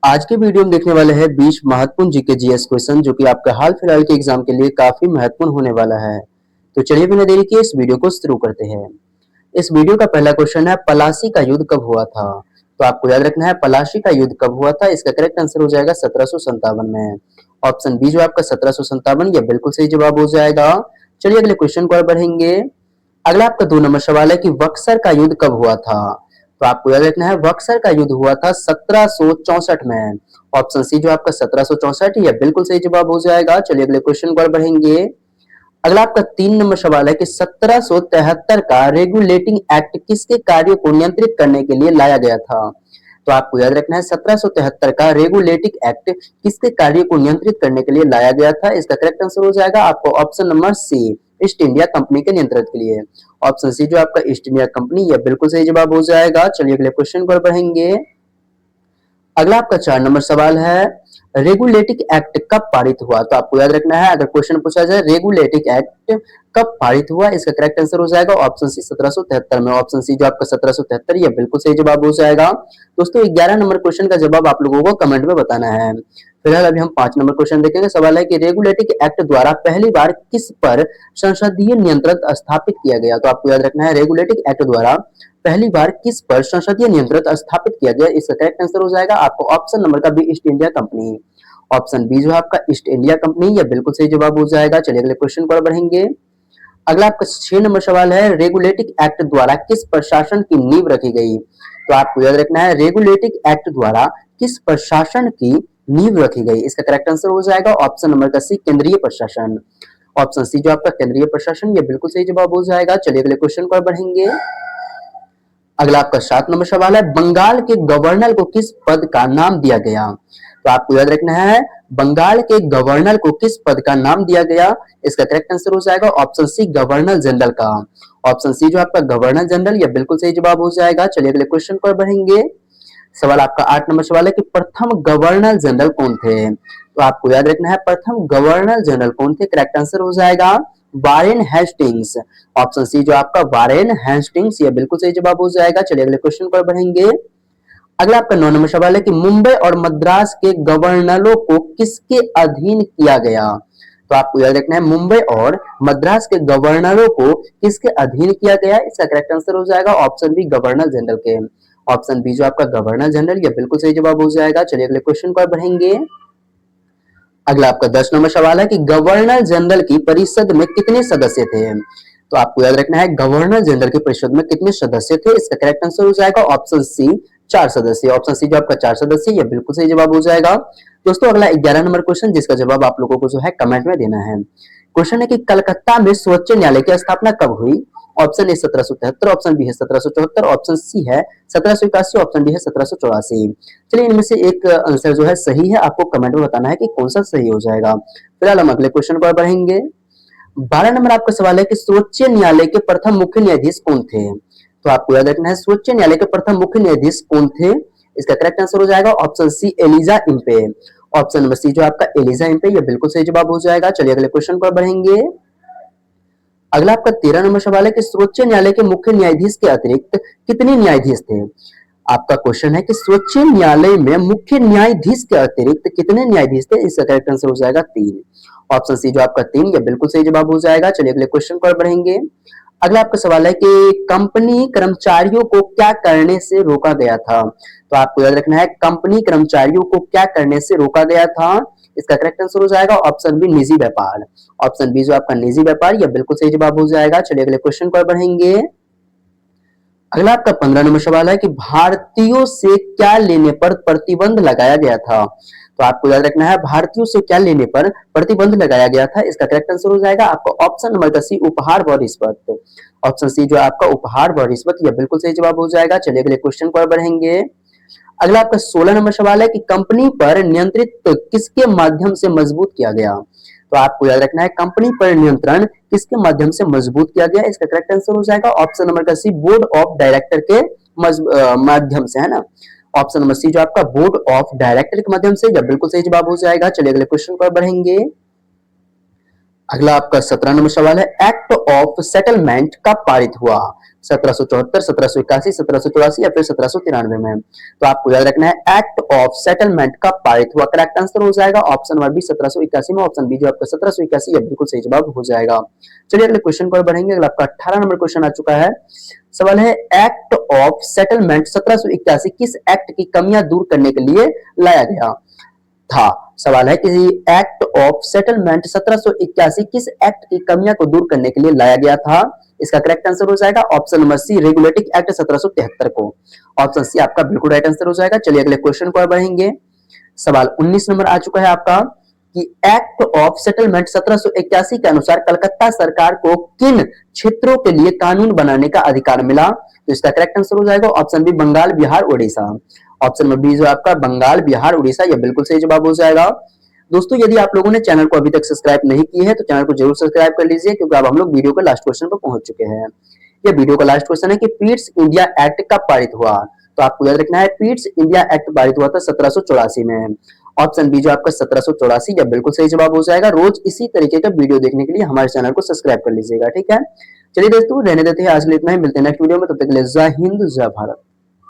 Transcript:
आज के वीडियो में देखने वाले हैं 20 महत्वपूर्ण जीके जीएस क्वेश्चन जो कि आपके हाल फिलहाल के एग्जाम के लिए काफी महत्वपूर्ण होने वाला है। तो चलिए बिना देरी किए इस वीडियो को शुरू करते हैं। इस वीडियो का पहला क्वेश्चन है, पलासी का युद्ध कब हुआ था? तो आपको याद रखना है पलासी का युद्ध कब हुआ था। इसका करेक्ट आंसर हो जाएगा 1757 में। ऑप्शन बी जो आपका 1757 ये बिल्कुल सही जवाब हो जाएगा। चलिए अगले क्वेश्चन को बढ़ेंगे। अगला आपका 2 नंबर सवाल है कि बक्सर का युद्ध कब हुआ था? तो आपको याद रखना है बक्सर का युद्ध हुआ था 1764 में। ऑप्शन सी जो आपका 1764 यह बिल्कुल सही जवाब हो जाएगा। चलिए अगले क्वेश्चन पर बढ़ेंगे। अगला आपका 3 नंबर सवाल है कि 1773 का रेगुलेटिंग एक्ट किसके कार्य को नियंत्रित करने के लिए लाया गया था? तो आपको याद रखना है 1773 का रेगुलेटिंग एक्ट किसके कार्य को नियंत्रित करने के लिए लाया गया था। इसका करेक्ट आंसर हो जाएगा आपको option number C, East India company के नियंत्रण के लिए। ऑप्शन सी जो आपका ईस्ट इंडिया कंपनी यह बिल्कुल सही जवाब हो जाएगा। चलिए अगले क्वेश्चन पर बढ़ेंगे। अगला आपका 4 नंबर सवाल है, रेगुलेटिंग एक्ट कब पारित हुआ? तो आपको याद रखना है अगर क्वेश्चन पूछा जाए रेगुलेटिंग एक्ट कब पारित हुआ, इसका करेक्ट आंसर हो जाएगा ऑप्शन सी 1773 में। ऑप्शन सी जो आपका 1773 ये बिल्कुल सही जवाब हो जाएगा। दोस्तों 11 नंबर क्वेश्चन का जवाब आप लोगों को कमेंट में बताना है। फिलहाल अभी हम 5 नंबर क्वेश्चन देखेंगे। सवाल है कि रेगुलेटिंग एक्ट द्वारा पहली बार किस पर संसदीय नियंत्रण स्थापित किया गया? तो आपको याद रखना है रेगुलेटिंग एक्ट द्वारा पहली बार किस पर संसदीय नियंत्रण स्थापित किया गया। इसका करेक्ट आंसर हो जाएगा आपको ऑप्शन नंबर का B, East India company. Option B जो है आपका ईस्ट इंडिया कंपनी यह बिल्कुल सही जवाब हो जाएगा। चलिए अगले क्वेश्चन पर बढ़ेंगे। अगला आपका 6 नंबर सवाल है, रेगुलेटिंग एक्ट द्वारा किस प्रशासन की नींव रखी गई? तो आपको याद रखना है रेगुलेटिंग एक्ट द्वारा किस प्रशासन की नींव रखी गई। इसका करेक्ट आंसर हो जाएगा ऑप्शन नंबर का सी, केंद्रीय प्रशासन। ऑप्शन सी जो आपका केंद्रीय प्रशासन ये बिल्कुल सही जवाब हो जाएगा। चलिए अगले क्वेश्चन पर बढ़ेंगे। अगला आपका 7 नंबर सवाल है, बंगाल के गवर्नर को किस पद का नाम दिया गया? तो आपको याद रखना है बंगाल के गवर्नर को किस पद का नाम दिया गया। इसका करेक्ट आंसर हो जाएगा ऑप्शन सी, गवर्नर जनरल का। ऑप्शन सी जो आपका गवर्नर जनरल यह बिल्कुल सही जवाब हो जाएगा। चलिए अगले क्वेश्चन पर बढ़ेंगे। सवाल आपका 8 नंबर सवाल है कि प्रथम गवर्नर जनरल कौन थे? तो आपको याद रखना है प्रथम गवर्नर जनरल कौन थे। करेक्ट आंसर हो जाएगा वारेन हेस्टिंग्स। ऑप्शन सी जो आपका वारेन हेस्टिंग्स ये बिल्कुल सही जवाब हो जाएगा। चलिए अगले क्वेश्चन पर बढ़ेंगे। अगला आपका 9 नंबर सवाल है कि मुंबई और मद्रास के गवर्नरों को किसके अधीन किया गया? तो आपको याद रखना है मुंबई और मद्रास के गवर्नरों को किसके अधीन किया गया। इसका करेक्ट आंसर हो जाएगा ऑप्शन बी, गवर्नर जनरल के। ऑप्शन बी जो आपका गवर्नर जनरल ये बिल्कुल सही जवाब हो जाएगा। चलिए अगले क्वेश्चन पर बढ़ेंगे। अगला आपका 10 नंबर सवाल है कि गवर्नर जनरल की परिषद में कितने सदस्य थे? तो आपको याद रखना है गवर्नर जनरल की परिषद में कितने सदस्य थे। इसका करेक्ट आंसर हो जाएगा ऑप्शन सी, 4 सदस्य। ऑप्शन सी जो आपका 4 सदस्य ये बिल्कुल सही जवाब हो जाएगा। दोस्तों अगला 11 नंबर क्वेश्चन जिसका जवाब आप लोगों को जो है कमेंट में देना है। क्वेश्चन है कि कलकत्ता में सर्वोच्च न्यायालय की स्थापना कब हुई? ऑप्शन ए 1773, ऑप्शन बी है 1774, ऑप्शन सी है 1781, ऑप्शन डी है 1784। चलिए इनमें से एक आंसर जो है सही है, आपको कमेंट में बताना है कि कौन सा सही हो जाएगा। फिलहाल हम अगले क्वेश्चन पर बढ़ेंगे। 12 नंबर आपका सवाल है कि सर्वोच्च न्यायालय के प्रथम मुख्य न्यायाधीश कौन थे? तो आपको याद रखना है सर्वोच्च न्यायालय के प्रथम मुख्य न्यायाधीश कौन थे। इसका करेक्ट आंसर हो जाएगा option C, Elijah Impey. Option number C जो आपका एलिजा इम्पे ये बिल्कुल सही जवाब हो जाएगा। चलिए अगले क्वेश्चन पर बढ़ेंगे। अगला आपका 13 नंबर सवाल है कि सर्वोच्च न्यायालय के मुख्य न्यायाधीश के अतिरिक्त कितने न्यायाधीश थे? आपका क्वेश्चन है कि सर्वोच्च न्यायालय में मुख्य न्यायाधीश के अतिरिक्त कितने न्यायाधीश थे। इसका करेक्ट आंसर हो जाएगा 3। ऑप्शन सी जो आपका 3 ये बिल्कुल सही जवाब हो जाएगा। चलिए अगले क्वेश्चन पर बढ़ेंगे। अगला आपका सवाल है कि कंपनी कर्मचारियों को क्या करने से रोका गया था? तो आपको याद रखना है कंपनी कर्मचारियों को क्या करने से रोका गया था। इसका करेक्ट आंसर हो जाएगा ऑप्शन बी, निजी व्यापार। ऑप्शन बी जो आपका निजी व्यापार यह बिल्कुल सही जवाब हो जाएगा। चलिए अगले क्वेश्चन पर बढ़ेंगे। अगला आपका 15 नंबर सवाल है कि भारतीयों से क्या लेने पर प्रतिबंध लगाया गया था? तो आपको याद रखना है भारतीयों से क्या लेने पर प्रतिबंध लगाया गया था। इसका करेक्ट आंसर हो जाएगा आपका ऑप्शन नंबर का सी, उपहार व रिश्वत। ऑप्शन सी जो आपका उपहार व रिश्वत यह बिल्कुल सही जवाब हो जाएगा। चलिए अगले क्वेश्चन पर बढ़ेंगे। अगला आपका 16 नंबर सवाल है कि कंपनी पर नियंत्रित किसके माध्यम से मजबूत किया गया? तो आपको याद रखना है कंपनी पर नियंत्रण किसके माध्यम से मजबूत किया गया। इसका करेक्ट आंसर हो जाएगा ऑप्शन नंबर का सी, बोर्ड ऑफ डायरेक्टर के माध्यम से, है ना। ऑप्शन नंबर सी जो आपका बोर्ड ऑफ डायरेक्टर के माध्यम से यह बिल्कुल सही जवाब हो जाएगा। चलिए अगले क्वेश्चन पर बढ़ेंगे। अगला आपका 17 नंबर सवाल है, एक्ट ऑफ सेटलमेंट कब पारित हुआ? 1774, 1781, 1784 या फिर 1793 में। तो आपको याद रखना है एक्ट ऑफ सेटलमेंट कब पारित हुआ। करेक्ट आंसर हो जाएगा ऑप्शन नंबर बी 1781 में। ऑप्शन बी जो आपका 1781 ये बिल्कुल सही जवाब हो जाएगा। चलिए अगले क्वेश्चन पर बढ़ेंगे। अगला आपका 18 नंबर क्वेश्चन आ चुका है। सवाल है एक्ट ऑफ सेटलमेंट 1781 किस एक्ट की कमियां दूर करने के लिए लाया गया था। सवाल है कि एक्ट ऑफ सेटलमेंट 1781 किस एक्ट की कमियां को दूर करने के लिए लाया गया था। इसका करेक्ट आंसर हो जाएगा option number C regulating act 1773 को। ऑप्शन सी आपका बिल्कुल राइट आंसर हो जाएगा। चलिए अगले क्वेश्चन पर बढ़ेंगे। सवाल 19 नंबर आ चुका है आपका कि एक्ट ऑफ सेटलमेंट 1781 के अनुसार कलकत्ता सरकार को किन क्षेत्रों के लिए कानून बनाने का अधिकार मिला। तो इसका करेक्ट आंसर हो जाएगा option B Bengal, Bihar, Orissa. Option number B जो आपका बंगाल, बिहार, उड़ीसा यह बिल्कुल सही जवाब हो जाएगा। दोस्तों यदि आप लोगों ने चैनल को अभी तक सब्सक्राइब नहीं की है तो चैनल को जरूर सब्सक्राइब कर लीजिए, क्योंकि अब हम लोग वीडियो के लास्ट क्वेश्चन पर पहुंच चुके हैं। ये वीडियो का लास्ट क्वेश्चन है कि पीट्स इंडिया एक्ट कब पारित हुआ। तो आपको याद रखना है पीट्स इंडिया एक्ट पारित हुआ था 1784 में। ऑप्शन बी जो आपका 1784 यह बिल्कुल सही जवाब हो जाएगा। रोज इसी तरीके का वीडियो देखने के लिए हमारे चैनल को सब्सक्राइब कर लीजिएगा, ठीक है। चलिए दोस्तों रहने देते हैं आज के लिए इतना ही, मिलते हैं नेक्स्ट वीडियो में, तब तक के लिए जय हिंद जय भारत।